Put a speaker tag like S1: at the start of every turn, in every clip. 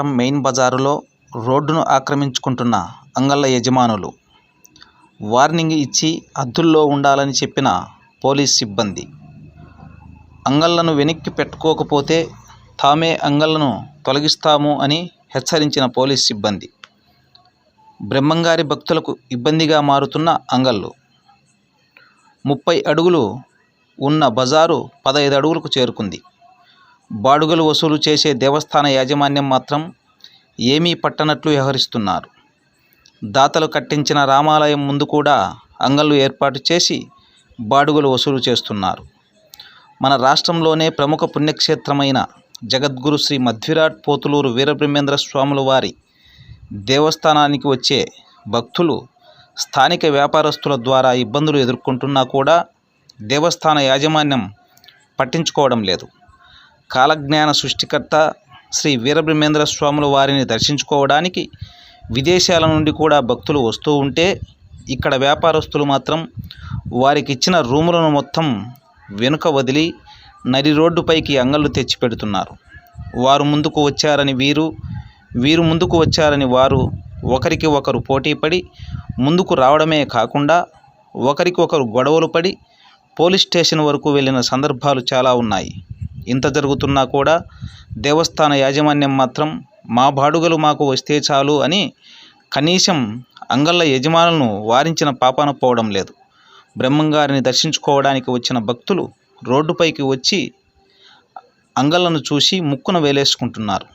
S1: పట్టం మెయిన్ బజారులో రోడ్డును ఆక్రమించుకుంటున్న అంగళ్ళ యజమానులు. వార్నింగ్ ఇచ్చి హద్దుల్లో ఉండాలని చెప్పిన పోలీస్ సిబ్బంది. అంగళ్ళను వెనక్కి పెట్టుకోకపోతే తామే అంగళ్ళను తొలగిస్తాము అని హెచ్చరించిన పోలీస్ సిబ్బంది. బ్రహ్మంగారి భక్తులకు ఇబ్బందిగా మారుతున్న అంగళ్ళు. 30 అడుగులు ఉన్న బజారు 15 అడుగులకు చేరుకుంది. బాడుగలు వసూలు చేసే దేవస్థాన యాజమాన్యం మాత్రం ఏమీ పట్టనట్లు వ్యవహరిస్తున్నారు. దాతలు కట్టించిన రామాలయం ముందు కూడా అంగళ్ళు ఏర్పాటు చేసి బాడుగలు వసూలు చేస్తున్నారు. మన రాష్ట్రంలోనే ప్రముఖ పుణ్యక్షేత్రమైన జగద్గురు శ్రీ మధ్విరాట్ పోతులూరు వీరబ్రహ్మేంద్ర స్వాముల వారి దేవస్థానానికి వచ్చే భక్తులు స్థానిక వ్యాపారస్తుల ద్వారా ఇబ్బందులు ఎదుర్కొంటున్నా కూడా దేవస్థాన యాజమాన్యం పట్టించుకోవడం లేదు. కాలజ్ఞాన సృష్టికర్త శ్రీ వీరబ్రహ్మేంద్ర స్వాముల వారిని దర్శించుకోవడానికి విదేశాల నుండి కూడా భక్తులు వస్తూ ఉంటే ఇక్కడ వ్యాపారస్తులు మాత్రం వారికి ఇచ్చిన రూములను మొత్తం వెనుక వదిలి నడి రోడ్డుపైకి అంగళ్ళు తెచ్చి పెడుతున్నారు. వారు ముందుకు వచ్చారని వీరు ముందుకు వచ్చారని వారు ఒకరికి ఒకరు పోటీపడి ముందుకు రావడమే కాకుండా ఒకరికి ఒకరు గొడవలు పడి పోలీస్ స్టేషన్ వరకు వెళ్ళిన సందర్భాలు చాలా ఉన్నాయి. ఇంత జరుగుతున్నా కూడా దేవస్థాన యాజమాన్యం మాత్రం మా బాడుగలు మాకు వస్తే చాలు అని కనీసం అంగళ్ళ యజమానులను వారించిన పాపాన పోవడం లేదు. బ్రహ్మంగారిని దర్శించుకోవడానికి వచ్చిన భక్తులు రోడ్డుపైకి వచ్చి అంగళ్ళను చూసి ముక్కున వేలేసుకుంటున్నారు.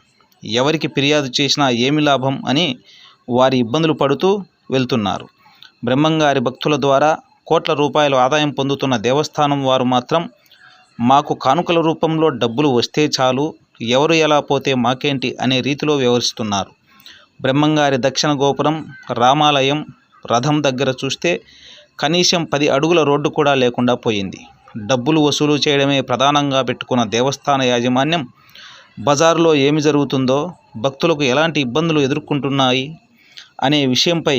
S1: ఎవరికి ఫిర్యాదు చేసినా ఏమి లాభం అని వారి ఇబ్బందులు పడుతూ వెళ్తున్నారు. బ్రహ్మంగారి భక్తుల ద్వారా కోట్ల రూపాయలు ఆదాయం పొందుతున్న దేవస్థానం వారు మాత్రం మాకు కానుకల రూపంలో డబ్బులు వస్తే చాలు, ఎవరు ఎలా పోతే మాకేంటి అనే రీతిలో వ్యవహరిస్తున్నారు. బ్రహ్మంగారి దక్షిణ గోపురం రామాలయం రథం దగ్గర చూస్తే కనీసం 10 అడుగుల రోడ్డు కూడా లేకుండా పోయింది. డబ్బులు వసూలు చేయడమే ప్రధానంగా పెట్టుకున్న దేవస్థాన యాజమాన్యం బజారులో ఏమి జరుగుతుందో, భక్తులకు ఎలాంటి ఇబ్బందులు ఎదుర్కొంటున్నాయి అనే విషయంపై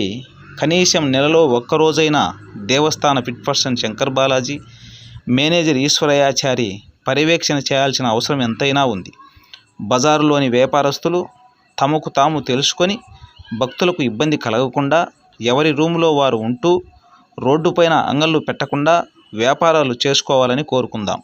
S1: కనీసం నెలలో ఒక్కరోజైనా దేవస్థాన fit person Shankar Balaji, manager Eswarayachari పర్యవేక్షణ చేయాల్సిన అవసరం ఎంతైనా ఉంది. బజారులోని వ్యాపారస్తులు తమకు తాము తెలుసుకొని భక్తులకు ఇబ్బంది కలగకుండా ఎవరి రూములో వారు ఉంటూ రోడ్డుపైన అంగళ్ళు పెట్టకుండా వ్యాపారాలు చేసుకోవాలని కోరుకుందాం.